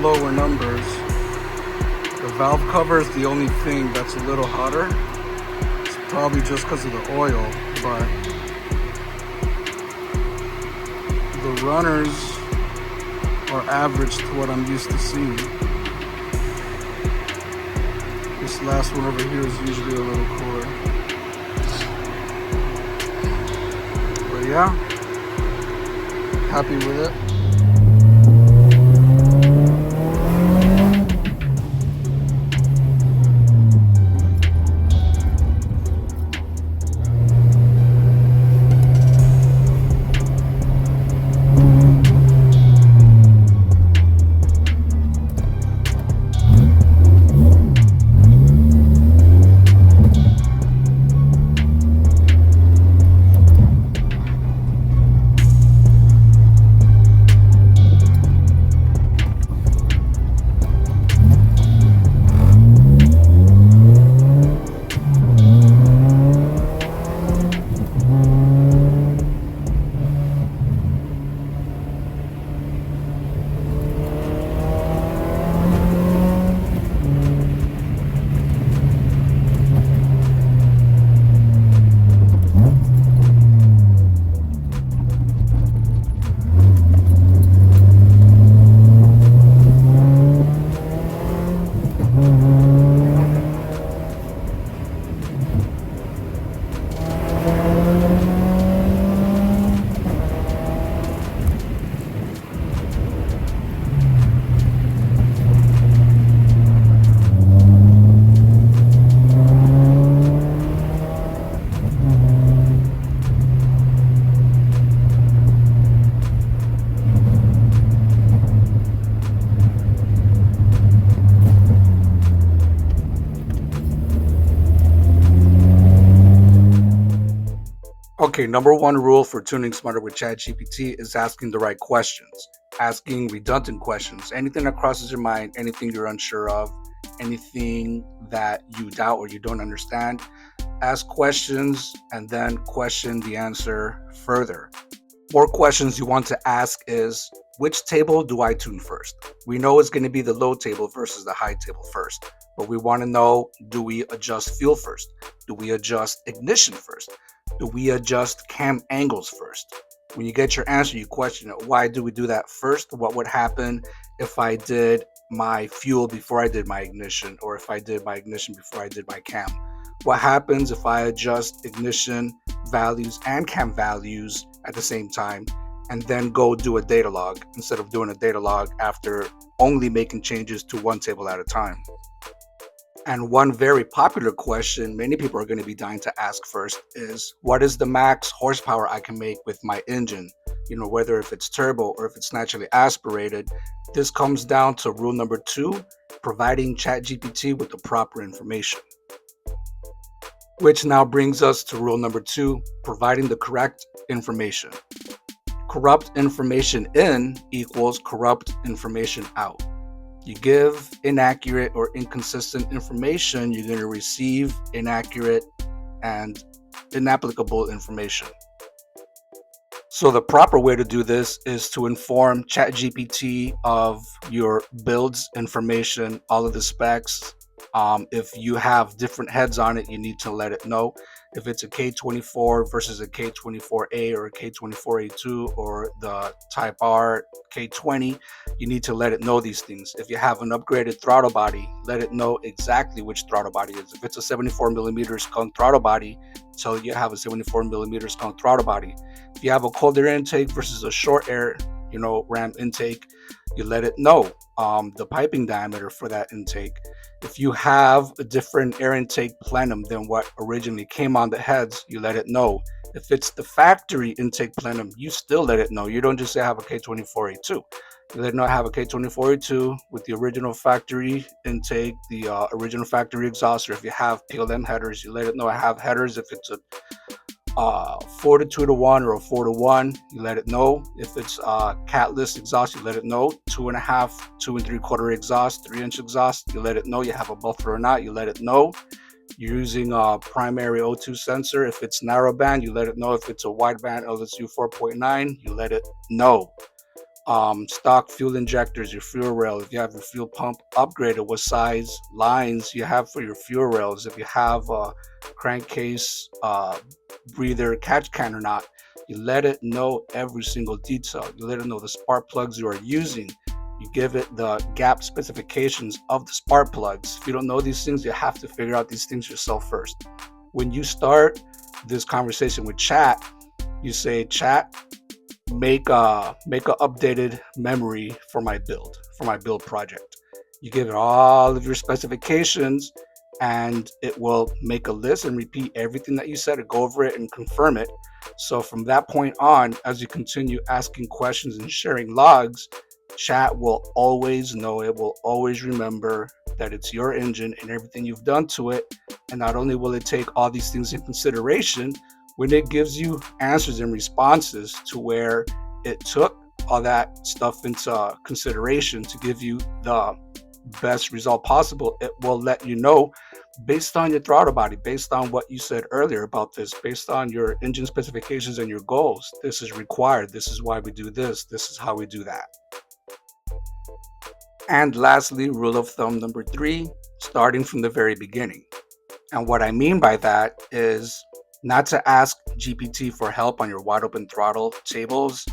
lower numbers. The valve cover is the only thing that's a little hotter. It's probably just because of the oil, but the runners are average to what I'm used to seeing. This last one over here is usually a little cooler. But yeah, happy with it. Okay, number one rule for tuning smarter with CHAT GPT is asking the right questions, asking redundant questions. Anything that crosses your mind, anything you're unsure of, anything that you doubt or you don't understand, ask questions and then question the answer further. More questions you want to ask is, which table do I tune first? We know it's going to be the low table versus the high table first, but we want to know, do we adjust fuel first? Do we adjust ignition first? Do we adjust cam angles first? When you get your answer, you question it. Why do we do that first? What would happen if I did my fuel before I did my ignition, or if I did my ignition before I did my cam? What happens if I adjust ignition values and cam values at the same time and then go do a data log instead of doing a data log after only making changes to one table at a time? And one very popular question many people are going to be dying to ask first is, what is the max horsepower I can make with my engine? Whether if it's turbo or if it's naturally aspirated. This comes down to rule number 2, providing ChatGPT with the proper information. Which now brings us to rule number 2, providing the correct information. Corrupt information in equals corrupt information out. You give inaccurate or inconsistent information, you're going to receive inaccurate and inapplicable information. So the proper way to do this is to inform ChatGPT of your build's information, all of the specs. If you have different heads on it, you need to let it know. If it's a K24 versus a K24A or a K24A2 or the Type R K20, you need to let it know these things. If you have an upgraded throttle body, let it know exactly which throttle body it is. If it's a 74mm skunk throttle body, tell you have a 74mm skunk throttle body. If you have a cold air intake versus a short air, ram intake, you let it know the piping diameter for that intake. If you have a different air intake plenum than what originally came on the heads, you let it know. If it's the factory intake plenum, you still let it know. You don't just say I have a K24A2. You let it know I have a K24A2 with the original factory intake, the original factory exhaust. Or if you have PLM headers, you let it know I have headers. If it's a 4 to 2 to 1 or a 4 to 1, you let it know. If it's catless exhaust, you let it know. 2.5, 2 3/4 exhaust, 3-inch exhaust, you let it know. You have a buffer or not, you let it know. You're using a primary O2 sensor. If it's narrow band, you let it know. If it's a wide band LSU 4.9, you let it know. stock fuel injectors, your fuel rail, if you have your fuel pump upgraded, what size lines you have for your fuel rails, if you have a crankcase breather catch can or not. You let it know every single detail. You let it know the spark plugs you are using. You give it the gap specifications of the spark plugs. If you don't know these things, you have to figure out these things yourself first. When you start this conversation with chat, you say, chat, make a updated memory for my build project. You give it all of your specifications, and it will make a list and repeat everything that you said, and go over it and confirm it. So from that point on, as you continue asking questions and sharing logs, chat will always know, it will always remember that it's your engine and everything you've done to it. And not only will it take all these things in consideration when it gives you answers and responses to where it took all that stuff into consideration to give you the best result possible, it will let you know based on your throttle body, based on what you said earlier about this, based on your engine specifications and your goals. This is required. This is why we do this. This is how we do that. And lastly, rule of thumb number 3, starting from the very beginning. And what I mean by that is not to ask GPT for help on your wide open throttle tables,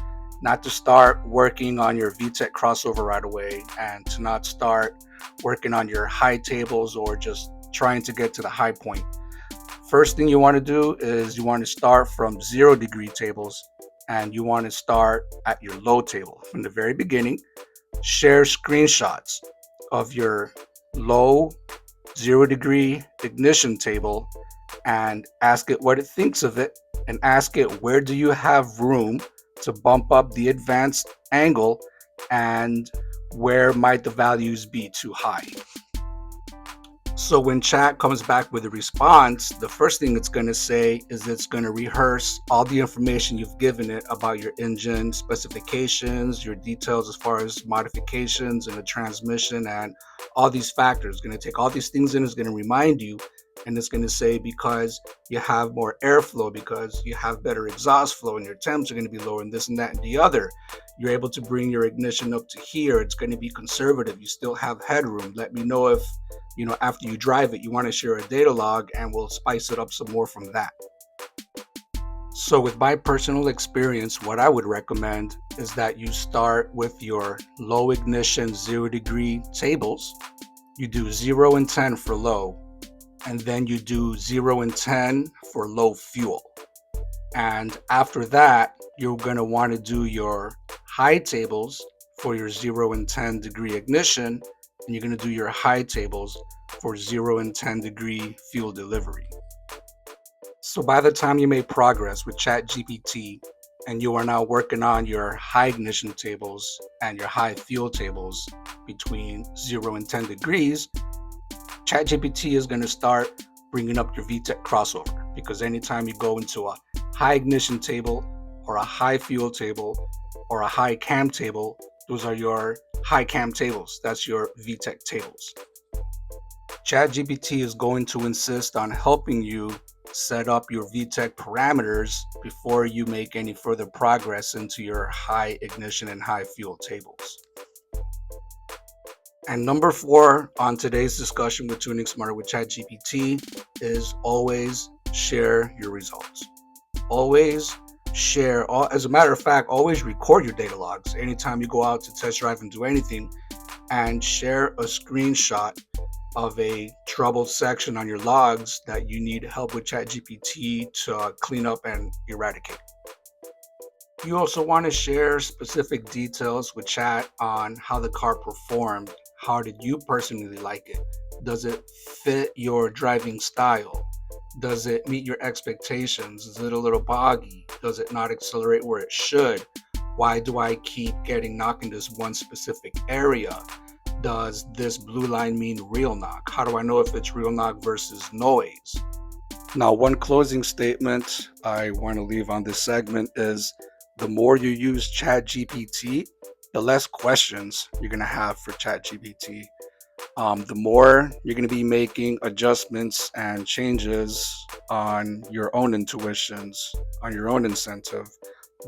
not to start working on your VTEC crossover right away, and to not start working on your high tables or just trying to get to the high point. First thing you want to do is you want to start from 0-degree tables, and you want to start at your low table from the very beginning. Share screenshots of your low 0-degree ignition table and ask it what it thinks of it, and ask it where do you have room to bump up the advanced angle, and where might the values be too high. So when chat comes back with a response, the first thing it's going to say is it's going to rehearse all the information you've given it about your engine specifications, your details as far as modifications and the transmission and all these factors. It's going to take all these things in, it's going to remind you, and it's going to say because you have more airflow, because you have better exhaust flow, and your temps are going to be lower, and this and that and the other. You're able to bring your ignition up to here. It's going to be conservative. You still have headroom. Let me know if, after you drive it, you want to share a data log, and we'll spice it up some more from that. So with my personal experience, what I would recommend is that you start with your low ignition 0-degree tables. You do 0 and 10 for low, and then you do 0 and 10 for low fuel. And after that, you're going to want to do your high tables for your 0 and 10 degree ignition, and you're going to do your high tables for 0 and 10 degree fuel delivery. So by the time you make progress with CHAT GPT and you are now working on your high ignition tables and your high fuel tables between 0 and 10 degrees, CHAT GPT is going to start bringing up your VTEC crossover, because anytime you go into a high ignition table or a high fuel table or a high cam table, those are your high cam tables. That's your VTEC tables. CHAT GPT is going to insist on helping you set up your VTEC parameters before you make any further progress into your high ignition and high fuel tables. And number 4 on today's discussion with Tuning Smarter with CHAT GPT is always share your results. Always share, as a matter of fact, always record your data logs anytime you go out to test drive and do anything, and share a screenshot of a troubled section on your logs that you need help with CHAT GPT to clean up and eradicate. You also want to share specific details with chat on how the car performed. How did you personally like it? Does it fit your driving style? Does it meet your expectations? Is it a little boggy? Does it not accelerate where it should? Why do I keep getting knocked in this one specific area? Does this blue line mean real knock? How do I know if it's real knock versus noise? Now, one closing statement I want to leave on this segment is the more you use CHAT GPT, the less questions you're going to have for CHAT GPT. The more you're going to be making adjustments and changes on your own intuitions, on your own incentive,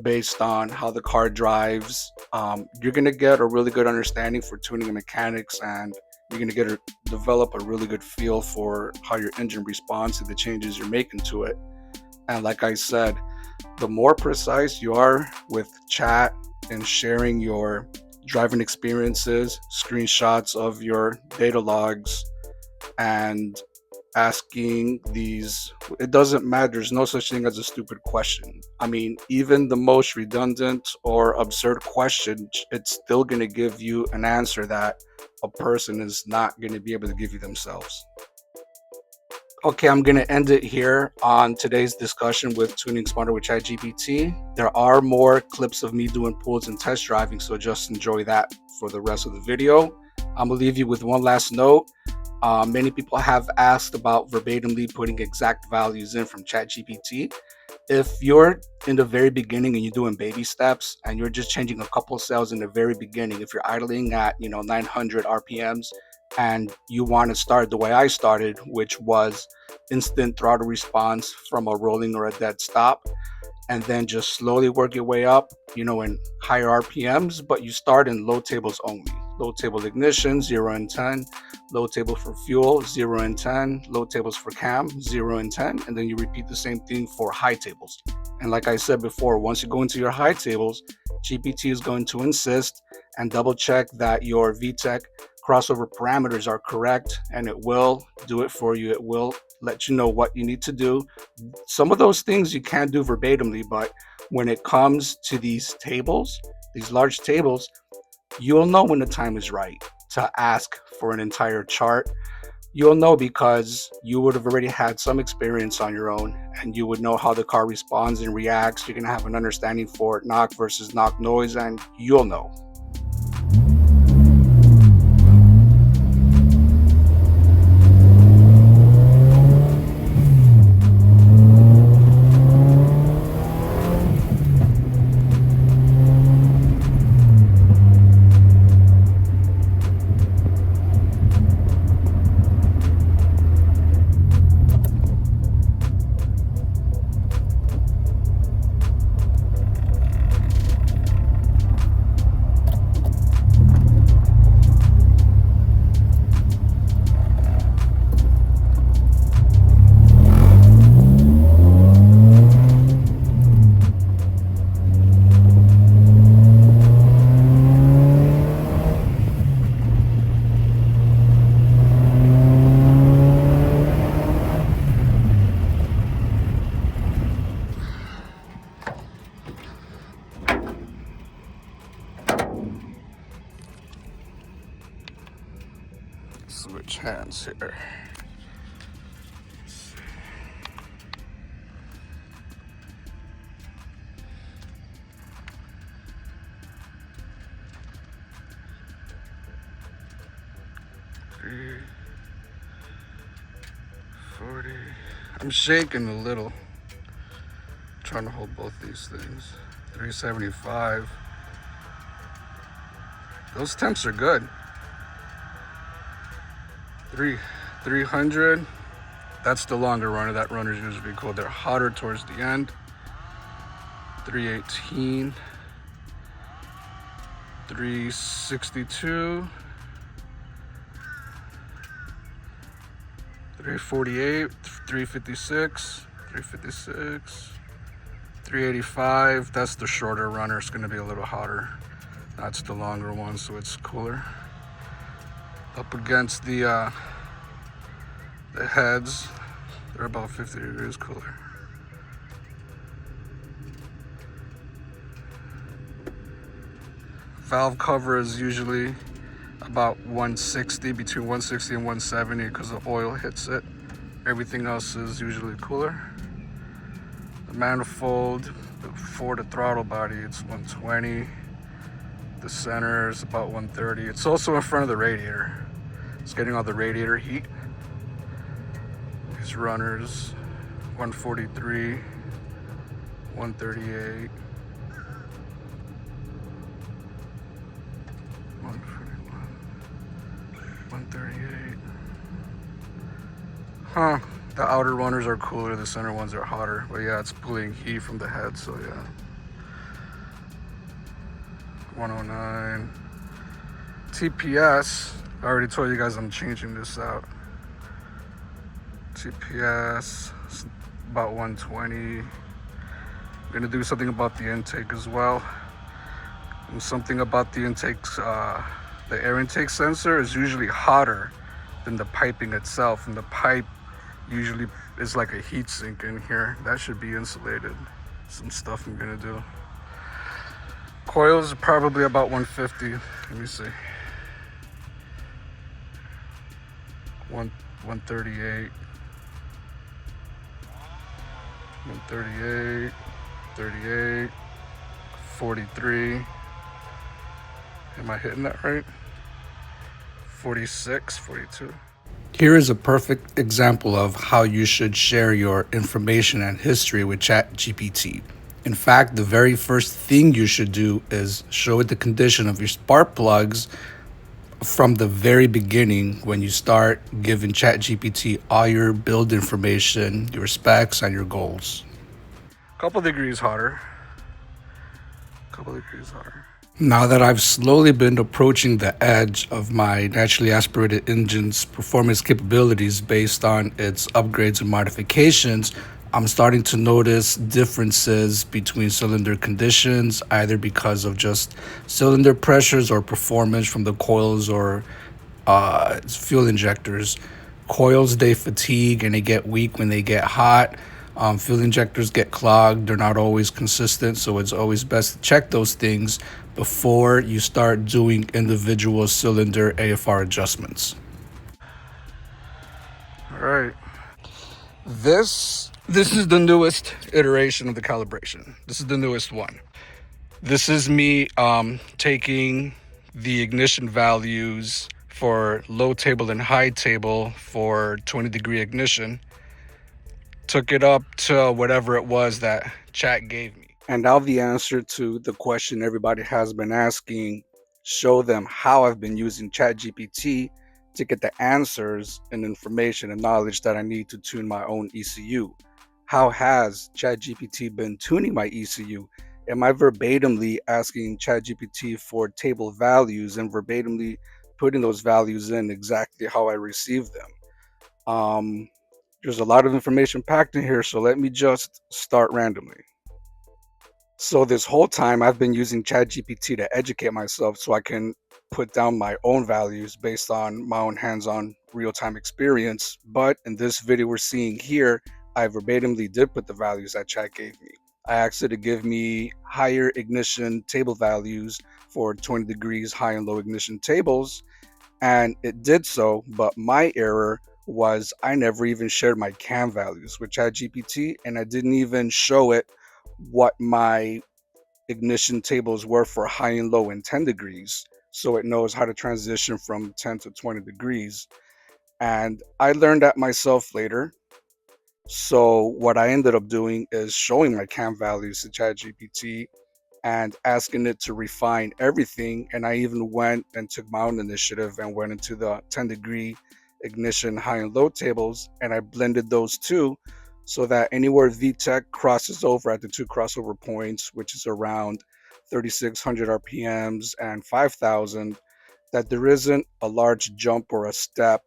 based on how the car drives. You're going to get a really good understanding for tuning and mechanics, and you're going to develop a really good feel for how your engine responds to the changes you're making to it. And like I said, the more precise you are with chat and sharing your driving experiences, screenshots of your data logs, and asking these, it doesn't matter, there's no such thing as a stupid question. I mean, even the most redundant or absurd question, it's still going to give you an answer that a person is not going to be able to give you themselves. Okay, I'm going to end it here on today's discussion with tuning smarter with Chat GPT. There are more clips of me doing pulls and test driving, so just enjoy that for the rest of the video. I'm going to leave you with one last note. Many people have asked about verbatimly putting exact values in from Chat GPT. If you're in the very beginning and you're doing baby steps and you're just changing a couple cells in the very beginning, if you're idling at 900 RPMs and you want to start the way I started, which was instant throttle response from a rolling or a dead stop, and then just slowly work your way up, in higher RPMs, but you start in low tables only. Low table ignition, 0 and 10. Low table for fuel, 0 and 10. Low tables for cam, 0 and 10. And then you repeat the same thing for high tables. And like I said before, once you go into your high tables, GPT is going to insist and double check that your VTEC crossover parameters are correct, and it will do it for you. It will let you know what you need to do. Some of those things you can't do verbatimly, but when it comes to these tables, these large tables, you'll know when the time is right to ask for an entire chart. You'll know because you would have already had some experience on your own, and you would know how the car responds and reacts. You're going to have an understanding for knock versus knock noise, and you'll know. Switch hands here. $3.40. I'm shaking a little. Trying to hold both these things. $3.75. Those temps are good. 300. That's the longer runner. That runner's usually cool. They're hotter towards the end. 318. 362. 348. 356. 356. 385. That's the shorter runner. It's going to be a little hotter. That's the longer one, so it's cooler. Up against the heads, they're about 50 degrees cooler. Valve cover is usually about 160, between 160 and 170 because the oil hits it. Everything else is usually cooler. The manifold for the throttle body, it's 120. The center is about 130. It's also in front of the radiator. It's getting all the radiator heat. These runners, 143, 138, 141, 138. Huh. The outer runners are cooler, the center ones are hotter. But yeah, it's pulling heat from the head, so yeah. 109. TPS, I already told you guys I'm changing this out. TPS, about 120. I'm gonna do something about the intake as well. And something about the intakes, the air intake sensor is usually hotter than the piping itself, and the pipe usually is like a heat sink in here. That should be insulated. Some stuff I'm gonna do. Coils are probably about 150. Let me see. 138, 138, 38, 43. Am I hitting that right? 46, 42. Here is a perfect example of how you should share your information and history with CHAT GPT. In fact, the very first thing you should do is show it the condition of your spark plugs from the very beginning when you start giving CHAT GPT all your build information, your specs, and your goals. Couple degrees hotter. Couple degrees hotter. Now that I've slowly been approaching the edge of my naturally aspirated engine's performance capabilities based on its upgrades and modifications, I'm starting to notice differences between cylinder conditions, either because of just cylinder pressures or performance from the coils or fuel injectors. Coils, they fatigue and they get weak when they get hot. Fuel injectors get clogged. They're not always consistent, so it's always best to check those things before you start doing individual cylinder AFR adjustments. All right. This is the newest iteration of the calibration. This is the newest one. This is me taking the ignition values for low table and high table for 20-degree ignition, took it up to whatever it was that chat gave me. And now the answer to the question everybody has been asking, show them how I've been using chat GPT to get the answers and information and knowledge that I need to tune my own ECU. How has chat GPT been tuning my ECU? Am I verbatimly asking chat GPT for table values and verbatimly putting those values in exactly how I receive them? There's a lot of information packed in here, so let me just start randomly. So this whole time I've been using ChatGPT to educate myself so I can put down my own values based on my own hands-on real-time experience. But in this video we're seeing here, I verbatimly did put the values that Chat gave me. I asked it to give me higher ignition table values for 20 degrees high and low ignition tables, and it did so, but my error was I never even shared my cam values with ChatGPT, and I didn't even show it what my ignition tables were for high and low in 10 degrees, so it knows how to transition from 10 to 20 degrees. And I learned that myself later. So what I ended up doing is showing my cam values to ChatGPT and asking it to refine everything. And I even went and took my own initiative and went into the 10-degree ignition high and low tables, and I blended those two so that anywhere VTEC crosses over at the two crossover points, which is around 3600 RPMs and 5000, that there isn't a large jump or a step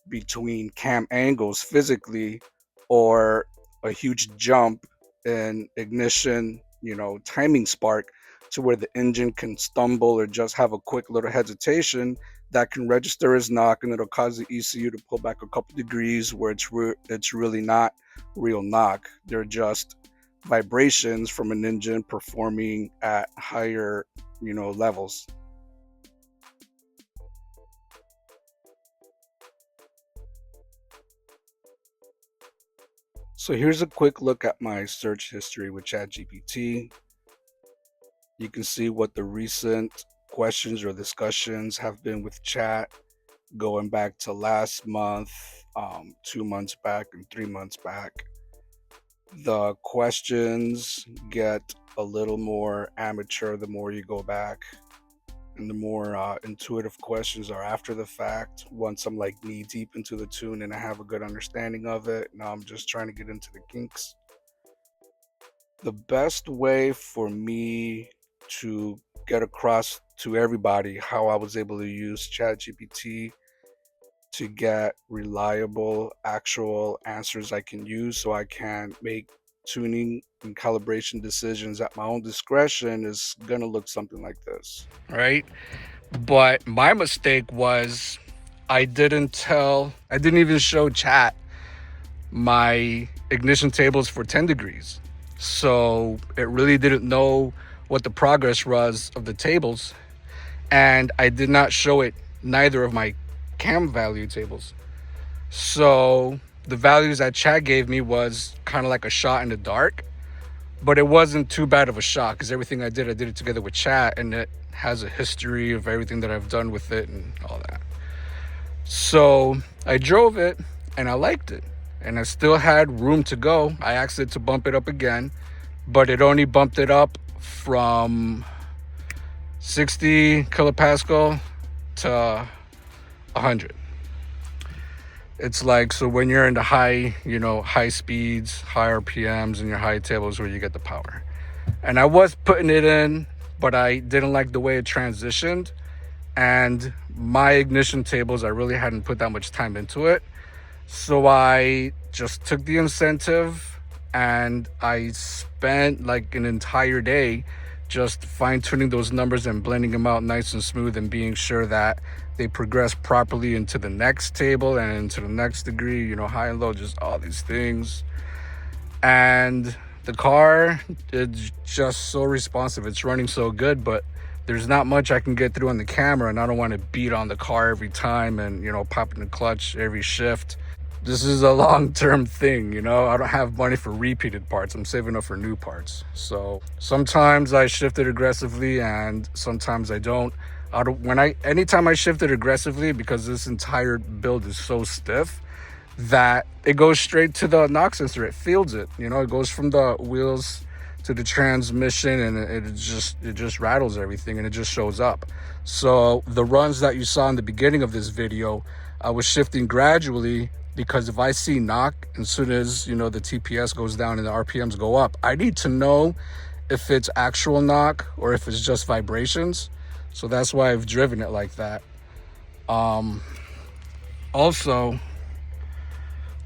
between cam angles physically, or a huge jump in ignition, timing spark, to where the engine can stumble or just have a quick little hesitation that can register as knock, and it'll cause the ECU to pull back a couple degrees where it's really not real knock. They're just vibrations from an engine performing at higher, levels. So here's a quick look at my search history with ChatGPT. You can see what the recent questions or discussions have been with chat going back to last month, 2 months back, and 3 months back. The questions get a little more amateur the more you go back, and the more intuitive questions are after the fact. Once I'm like knee deep into the tune and I have a good understanding of it, now I'm just trying to get into the kinks. The best way for me to get across to everybody how I was able to use Chat GPT to get reliable, actual answers I can use so I can make tuning and calibration decisions at my own discretion is going to look something like this. Right? But my mistake was I didn't even show chat my ignition tables for 10 degrees. So it really didn't know what the progress was of the tables. And I did not show it neither of my cam value tables. So the values that chat gave me was kind of like a shot in the dark, but it wasn't too bad of a shot because everything I did it together with chat, and it has a history of everything that I've done with it and all that. So I drove it and I liked it, and I still had room to go. I asked it to bump it up again, but it only bumped it up from 60 kilopascal to 100. It's like, so when you're into high speeds, high RPMs, and your high tables where you get the power. And I was putting it in, but I didn't like the way it transitioned. And my ignition tables, I really hadn't put that much time into it. So I just took the incentive and I spent like an entire day just fine-tuning those numbers and blending them out nice and smooth and being sure that they progress properly into the next table and into the next degree, high and low, just all these things. And the car is just so responsive. It's running so good, but there's not much I can get through on the camera, and I don't want to beat on the car every time and, popping the clutch every shift. This is a long-term thing, I don't have money for repeated parts. I'm saving up for new parts. So sometimes I shift it aggressively and sometimes I don't. Anytime I shift it aggressively, because this entire build is so stiff, that it goes straight to the knock sensor. It fields it, it goes from the wheels to the transmission, and it just rattles everything, and it just shows up. So the runs that you saw in the beginning of this video, I was shifting gradually, because if I see knock, as soon as the TPS goes down and the RPMs go up, I need to know if it's actual knock or if it's just vibrations. So that's why I've driven it like that. Also,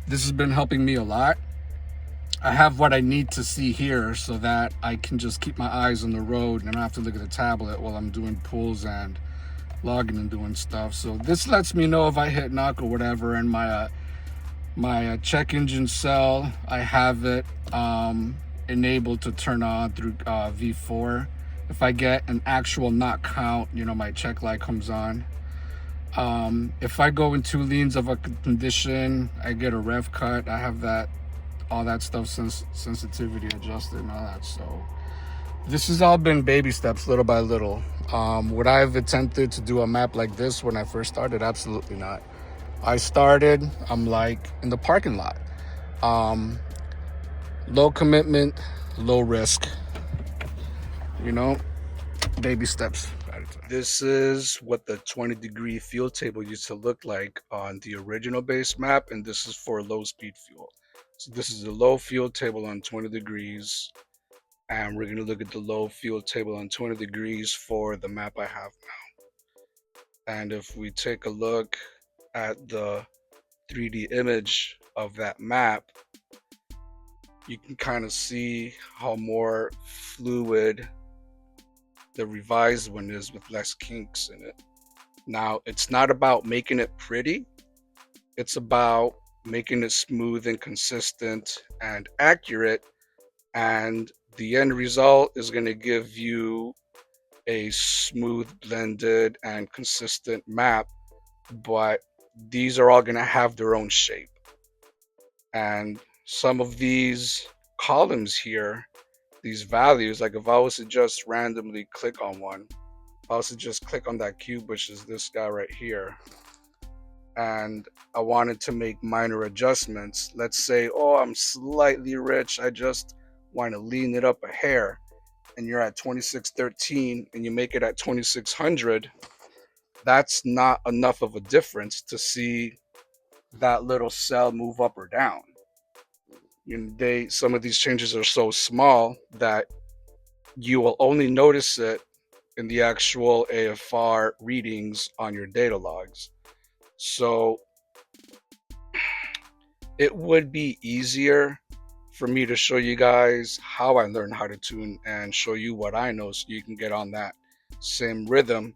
this has been helping me a lot. I have what I need to see here so that I can just keep my eyes on the road and I don't have to look at the tablet while I'm doing pulls and logging and doing stuff. So this lets me know if I hit knock or whatever. And my check engine cell, I have it enabled to turn on through V4. If I get an actual knock count, my check light comes on. If I go in 2 leans of a condition, I get a rev cut. I have all that stuff, sensitivity adjusted and all that. So this has all been baby steps, little by little. Would I have attempted to do a map like this when I first started? Absolutely not. I'm like in the parking lot. Low commitment, low risk. Baby steps at a time. This is what the 20-degree fuel table used to look like on the original base map, and this is for low speed fuel. So this is the low fuel table on 20 degrees, and we're going to look at the low fuel table on 20 degrees for the map I have now. And if we take a look at the 3D image of that map, you can kind of see how more fluid the revised one is with less kinks in it. Now, it's not about making it pretty. It's about making it smooth and consistent and accurate. And the end result is going to give you a smooth, blended, and consistent map. But these are all going to have their own shape. And some of these columns here, these values, like if I was to just randomly click on one, if I was to just click on that cube, which is this guy right here, and I wanted to make minor adjustments, let's say, oh, I'm slightly rich, I just want to lean it up a hair, and you're at 2613 and you make it at 2600, that's not enough of a difference to see that little cell move up or down. Some of these changes are so small that you will only notice it in the actual AFR readings on your data logs. So it would be easier for me to show you guys how I learned how to tune and show you what I know so you can get on that same rhythm,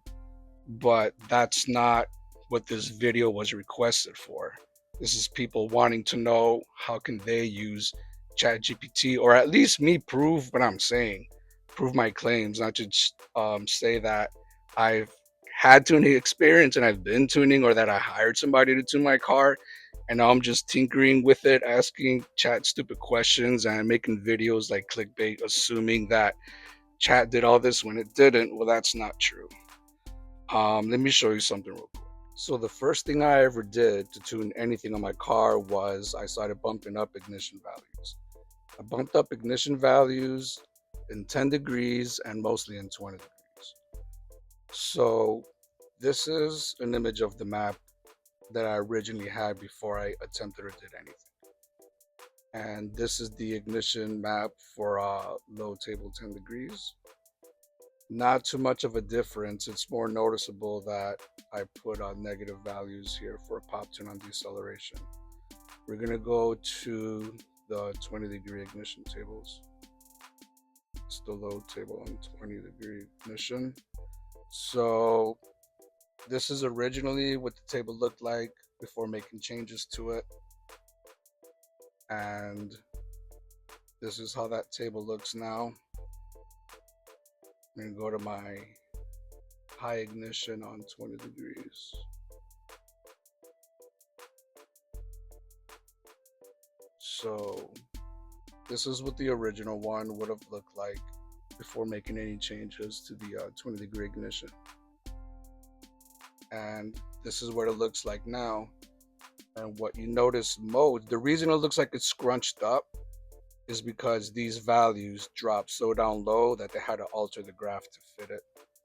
but that's not what this video was requested for. This is people wanting to know how can they use chat gpt, or at least me prove what I'm saying, prove my claims, not just say that I've had tuning experience and I've been tuning, or that I hired somebody to tune my car and now I'm just tinkering with it, asking chat stupid questions and making videos like clickbait, assuming that chat did all this when it didn't. Well, that's not true. Let me show you something real quick. So the first thing I ever did to tune anything on my car was I started bumping up ignition values. I bumped up ignition values in 10 degrees and mostly in 20 degrees. So this is an image of the map that I originally had before I attempted or did anything. And this is the ignition map for low table 10 degrees. Not too much of a difference. It's more noticeable that I put negative values here for a pop tune on deceleration. We're gonna go to the 20-degree ignition tables. It's the low table on 20-degree ignition. So this is originally what the table looked like before making changes to it. And this is how that table looks now. I'm gonna go to my high ignition on 20 degrees. So this is what the original one would have looked like before making any changes to the 20-degree ignition. And this is what it looks like now. And what you notice most, the reason it looks like it's scrunched up is because these values drop so down low that they had to alter the graph to fit it.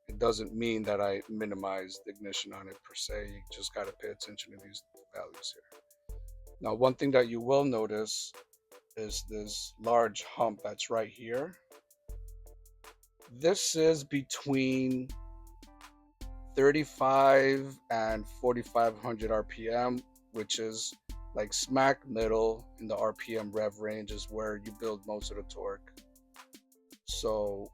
It doesn't mean that I minimized the ignition on it per se. You just got to pay attention to these values here. Now, one thing that you will notice is this large hump that's right here. This is between 35 and 4500 RPM, which is like smack middle in the RPM rev range is where you build most of the torque. So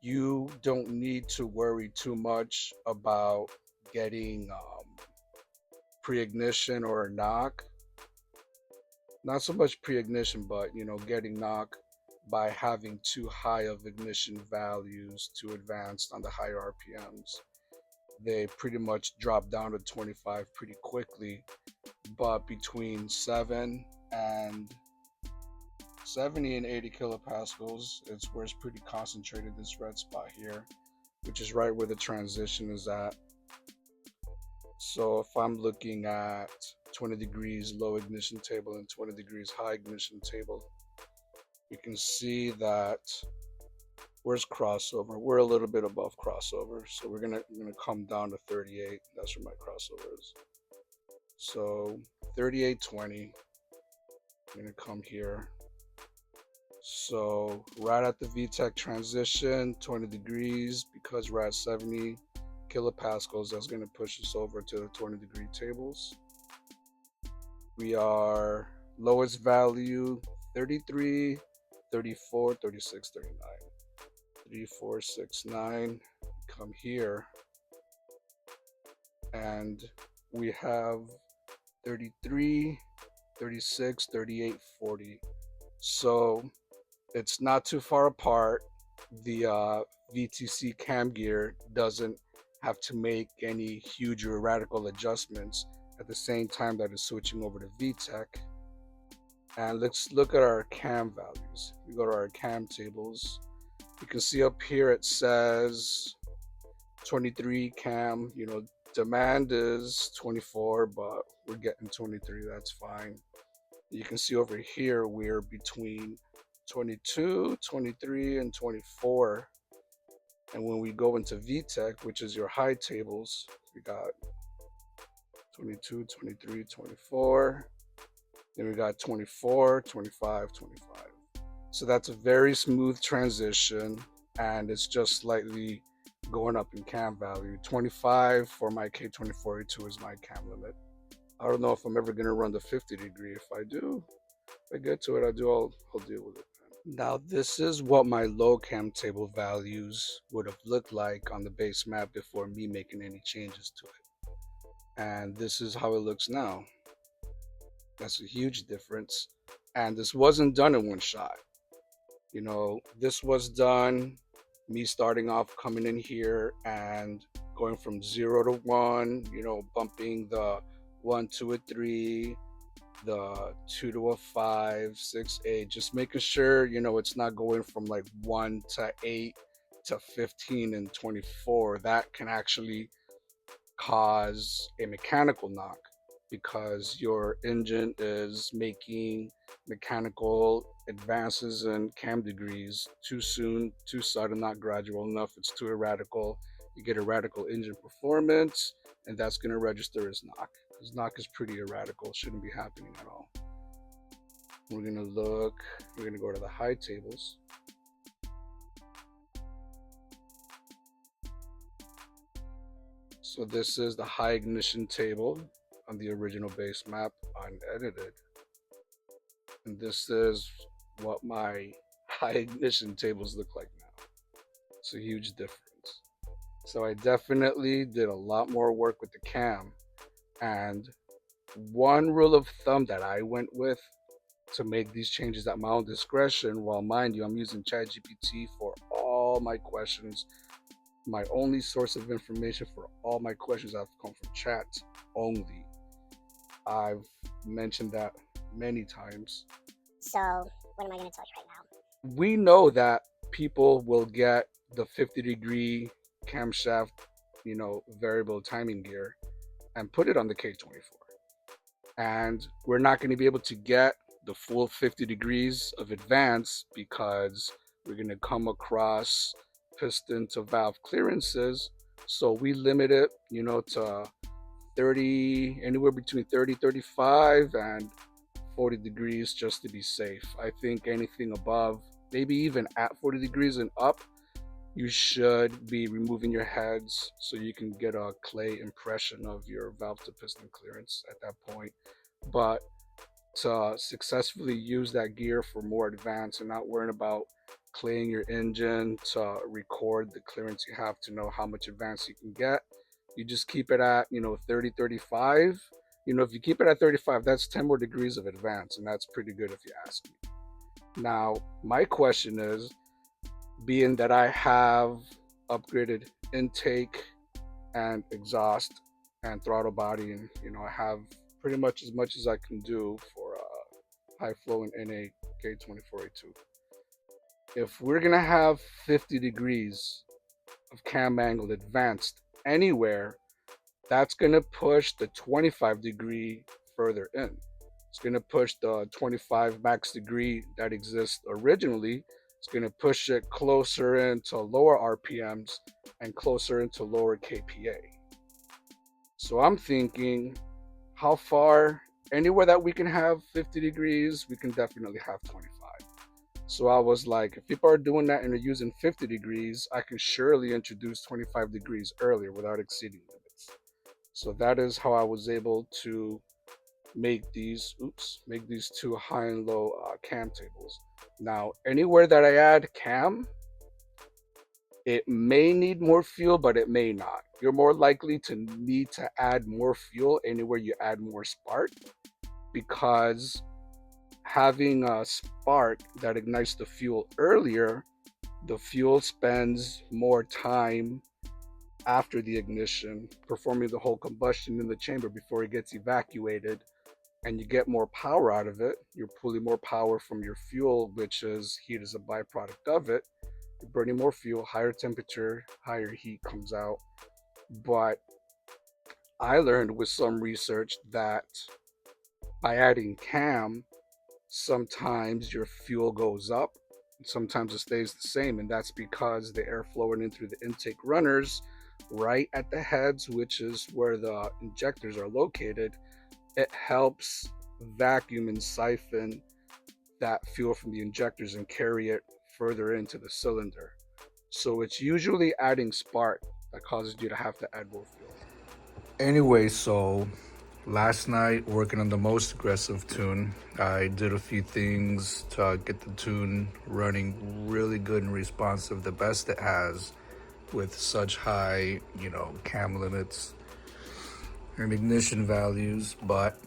you don't need to worry too much about getting pre-ignition or knock. Not so much pre-ignition, but getting knock by having too high of ignition values too advanced on the higher RPMs. They pretty much drop down to 25 pretty quickly, but between 70 and 80 kilopascals, it's where it's pretty concentrated, this red spot here, which is right where the transition is at. So if I'm looking at 20 degrees low ignition table and 20 degrees high ignition table, you can see that where's crossover? We're a little bit above crossover, so we're gonna come down to 38. That's where my crossover is. So 38.20. I'm gonna come here. So right at the VTEC transition, 20 degrees, because we're at 70 kilopascals, that's gonna push us over to the 20-degree tables. We are lowest value 33, 34, 36, 39. 3, 4, 6, 9. Come here, and we have 33, 36, 38, 40. So it's not too far apart. The VTC cam gear doesn't have to make any huge or radical adjustments at the same time that it's switching over to VTEC. And let's look at our cam values. We go to our cam tables. You can see up here it says 23 cam. Demand is 24, but we're getting 23. That's fine. You can see over here we're between 22, 23, and 24. And when we go into VTEC, which is your high tables, we got 22, 23, 24. Then we got 24, 25, 25. So that's a very smooth transition, and it's just slightly going up in cam value. 25 for my K24A2 is my cam limit. I don't know if I'm ever gonna run the 50 degree. If I do, if I get to it, I'll deal with it. Now this is what my low cam table values would have looked like on the base map before me making any changes to it. And this is how it looks now. That's a huge difference. And this wasn't done in one shot. This was done me starting off coming in here and going from 0 to 1, bumping the 1 to a 3, the 2 to a 5, 6, 8, just making sure, it's not going from like 1 to 8 to 15 and 24. That can actually cause a mechanical knock because your engine is making mechanical advances in cam degrees too soon, too sudden, not gradual enough. It's too erratical. You get erratical engine performance, and that's going to register as knock because knock is pretty erratical, shouldn't be happening at all. We're going to go to the high tables. So this is the high ignition table on the original base map unedited. And this is what my high ignition tables look like now. It's a huge difference. So I definitely did a lot more work with the cam. And one rule of thumb that I went with to make these changes at my own discretion, while mind you, I'm using CHAT GPT for all my questions. My only source of information for all my questions have come from chat only. I've mentioned that many times. So, what am I going to tell you right now? We know that people will get the 50-degree camshaft, variable timing gear and put it on the K24. And we're not going to be able to get the full 50 degrees of advance because we're going to come across piston to valve clearances. So we limit it, to 30, anywhere between 30, 35 and 40 degrees just to be safe. I think anything above, maybe even at 40 degrees and up, you should be removing your heads so you can get a clay impression of your valve to piston clearance at that point. But to successfully use that gear for more advance and not worrying about claying your engine to record the clearance you have to know how much advance you can get, you just keep it at 30, 35. If you keep it at 35, that's 10 more degrees of advance, and that's pretty good if you ask me. Now my question is, being that I have upgraded intake and exhaust and throttle body, and I have pretty much as I can do for high flow and NA K24A2. If we're gonna have 50 degrees of cam angle advanced anywhere, that's gonna push the 25 degree further in. It's gonna push the 25 max degree that exists originally. It's gonna push it closer into lower RPMs and closer into lower KPA. So I'm thinking, how far, anywhere that we can have 50 degrees, we can definitely have 25. So I was like, if people are doing that and they're using 50 degrees, I can surely introduce 25 degrees earlier without exceeding limits. So that is how I was able to make these two high and low cam tables. Now, anywhere that I add cam, it may need more fuel, but it may not. You're more likely to need to add more fuel anywhere you add more spark, because having a spark that ignites the fuel earlier, the fuel spends more time after the ignition performing the whole combustion in the chamber before it gets evacuated, and you get more power out of it. You're pulling more power from your fuel, which is heat as a byproduct of it. You're burning more fuel, higher temperature, higher heat comes out. But I learned with some research that by adding cam, sometimes your fuel goes up, sometimes it stays the same, and that's because the air flowing in through the intake runners right at the heads, which is where the injectors are located, it helps vacuum and siphon that fuel from the injectors and carry it further into the cylinder. So it's usually adding spark that causes you to have to add more fuel. Anyway, so last night working on the most aggressive tune, I did a few things to get the tune running really good and responsive, the best it has with such high, cam limits and ignition values. But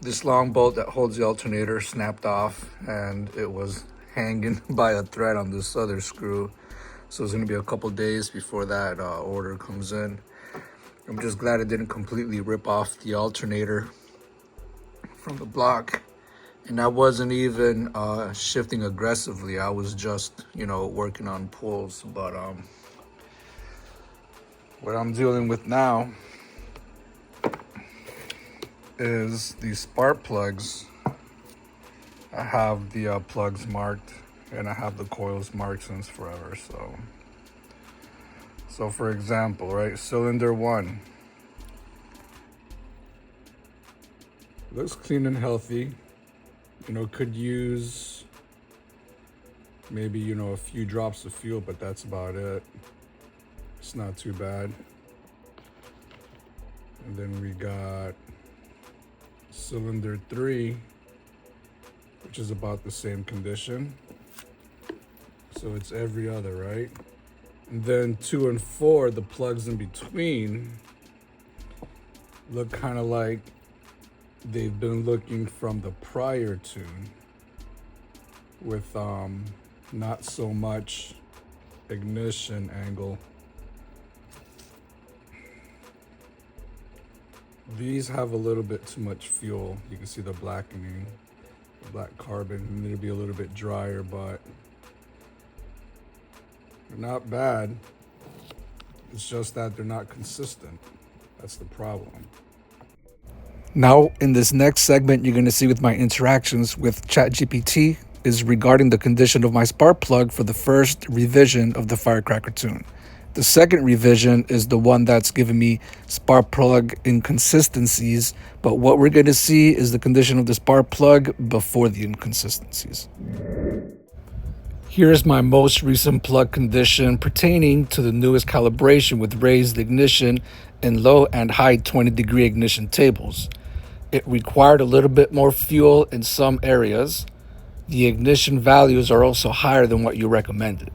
this long bolt that holds the alternator snapped off and it was hanging by a thread on this other screw. So it's gonna be a couple days before that order comes in. I'm just glad it didn't completely rip off the alternator from the block. And I wasn't even shifting aggressively. I was just, working on pulls. But what I'm dealing with now is these spark plugs. I have the plugs marked and I have the coils marked since forever. So for example, right, cylinder 1 looks clean and healthy. Could use maybe, a few drops of fuel, but that's about it. It's not too bad. And then we got cylinder 3, which is about the same condition. So it's every other, right? And then 2 and 4, the plugs in between, look kind of like they've been looking from the prior tune with not so much ignition angle. These have a little bit too much fuel. You can see the blackening, the black carbon. They need to be a little bit drier, but they're not bad. It's just that they're not consistent. That's the problem. Now, in this next segment, you're going to see with my interactions with CHAT GPT is regarding the condition of my spark plug for the first revision of the Firecracker tune. The second revision is the one that's giving me spark plug inconsistencies, but what we're going to see is the condition of the spark plug before the inconsistencies. Here's my most recent plug condition pertaining to the newest calibration with raised ignition and low and high 20-degree ignition tables. It required a little bit more fuel in some areas. The ignition values are also higher than what you recommended.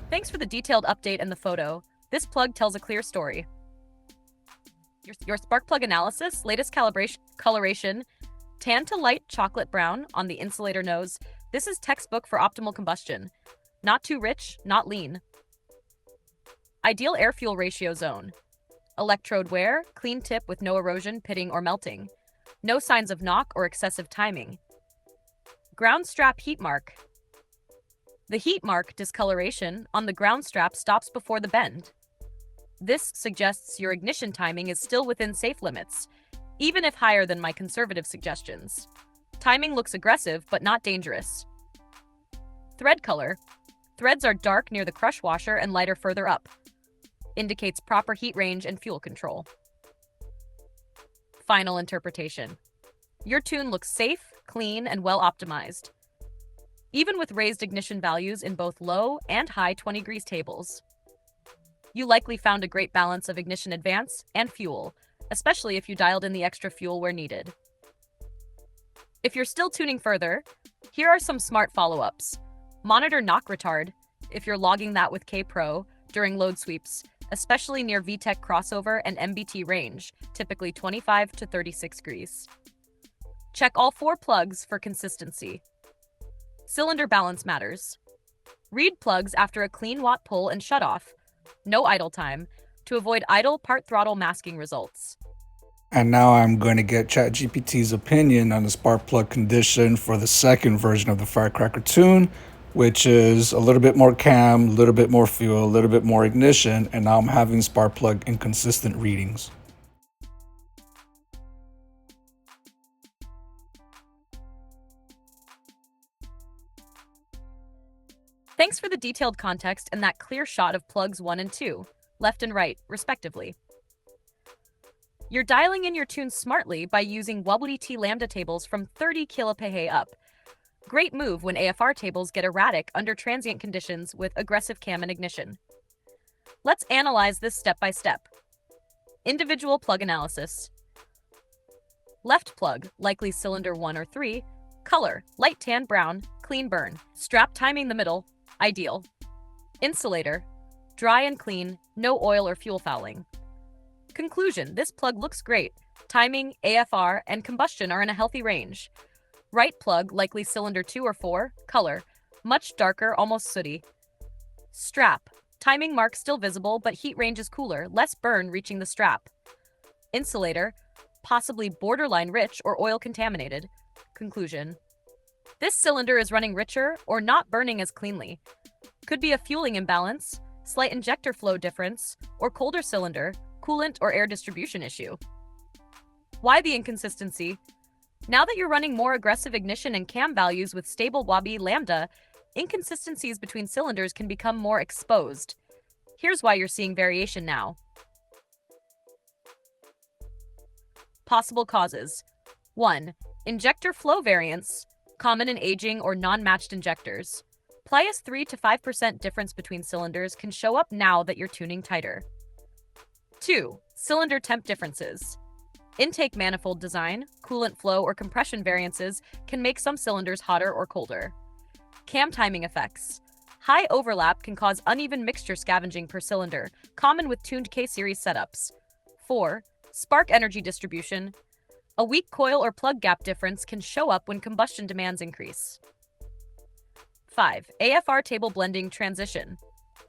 Thanks for the detailed update and the photo. This plug tells a clear story. Your spark plug analysis, latest coloration, tan to light chocolate brown on the insulator nose. This is textbook for optimal combustion. Not too rich, not lean. Ideal air-fuel ratio zone. Electrode wear, clean tip with no erosion, pitting, or melting. No signs of knock or excessive timing. Ground strap heat mark. The heat mark discoloration on the ground strap stops before the bend. This suggests your ignition timing is still within safe limits, even if higher than my conservative suggestions. Timing looks aggressive, but not dangerous. Thread color. Threads are dark near the crush washer and lighter further up. Indicates proper heat range and fuel control. Final interpretation. Your tune looks safe, clean, and well optimized, even with raised ignition values in both low and high 20 degrees tables. You likely found a great balance of ignition advance and fuel, especially if you dialed in the extra fuel where needed. If you're still tuning further, here are some smart follow-ups. Monitor knock retard if you're logging that with K-Pro during load sweeps, especially near VTEC crossover and MBT range, typically 25 to 36 degrees. Check all 4 plugs for consistency. Cylinder balance matters. Read plugs after a clean watt pull and shut off. No idle time, to avoid idle part throttle masking results. And now I'm going to get ChatGPT's opinion on the spark plug condition for the second version of the Firecracker tune, which is a little bit more cam, a little bit more fuel, a little bit more ignition, and now I'm having spark plug inconsistent readings. Thanks for the detailed context and that clear shot of plugs 1 and 2, left and right, respectively. You're dialing in your tune smartly by using WBT lambda tables from 30 kPa up. Great move when AFR tables get erratic under transient conditions with aggressive cam and ignition. Let's analyze this step by step. Individual plug analysis. Left plug, likely cylinder 1 or 3. Color, light tan brown, clean burn. Strap timing the middle, ideal. Insulator, dry and clean, no oil or fuel fouling. Conclusion, this plug looks great. Timing, AFR, and combustion are in a healthy range. Right plug, likely cylinder 2 or 4. Color, much darker, almost sooty. Strap, timing mark still visible, but heat range is cooler, less burn reaching the strap. Insulator, possibly borderline rich or oil contaminated. Conclusion, this cylinder is running richer or not burning as cleanly. Could be a fueling imbalance, slight injector flow difference, or colder cylinder, coolant or air distribution issue. Why the inconsistency? Now that you're running more aggressive ignition and cam values with stable Wabi lambda, inconsistencies between cylinders can become more exposed. Here's why you're seeing variation now. Possible causes. 1. Injector flow variance, common in aging or non-matched injectors. Plius 3 to 5% difference between cylinders can show up now that you're tuning tighter. 2. Cylinder temp differences. Intake manifold design, coolant flow, or compression variances can make some cylinders hotter or colder. Cam timing effects. High overlap can cause uneven mixture scavenging per cylinder, common with tuned K-series setups. 4. Spark energy distribution. A weak coil or plug gap difference can show up when combustion demands increase. 5. AFR table blending transition.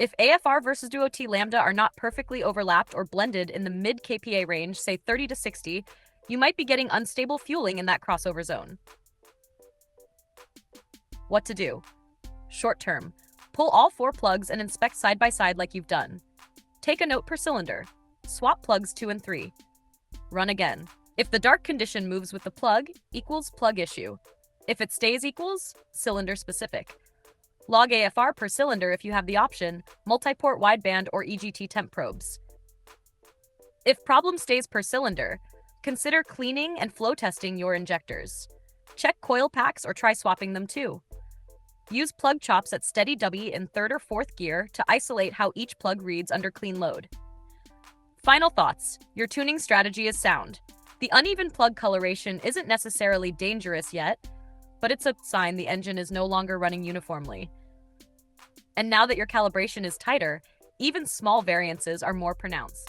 If AFR versus Duo T lambda are not perfectly overlapped or blended in the mid kPa range, say 30 to 60, you might be getting unstable fueling in that crossover zone. What to do? Short term. Pull all 4 plugs and inspect side by side like you've done. Take a note per cylinder. Swap plugs 2 and 3. Run again. If the dark condition moves with the plug, equals plug issue. If it stays equals, cylinder specific. Log AFR per cylinder if you have the option, multi-port wideband or EGT temp probes. If problem stays per cylinder, consider cleaning and flow testing your injectors. Check coil packs or try swapping them too. Use plug chops at steady W in 3rd or 4th gear to isolate how each plug reads under clean load. Final thoughts. Your tuning strategy is sound. The uneven plug coloration isn't necessarily dangerous yet, but it's a sign the engine is no longer running uniformly. And now that your calibration is tighter, even small variances are more pronounced.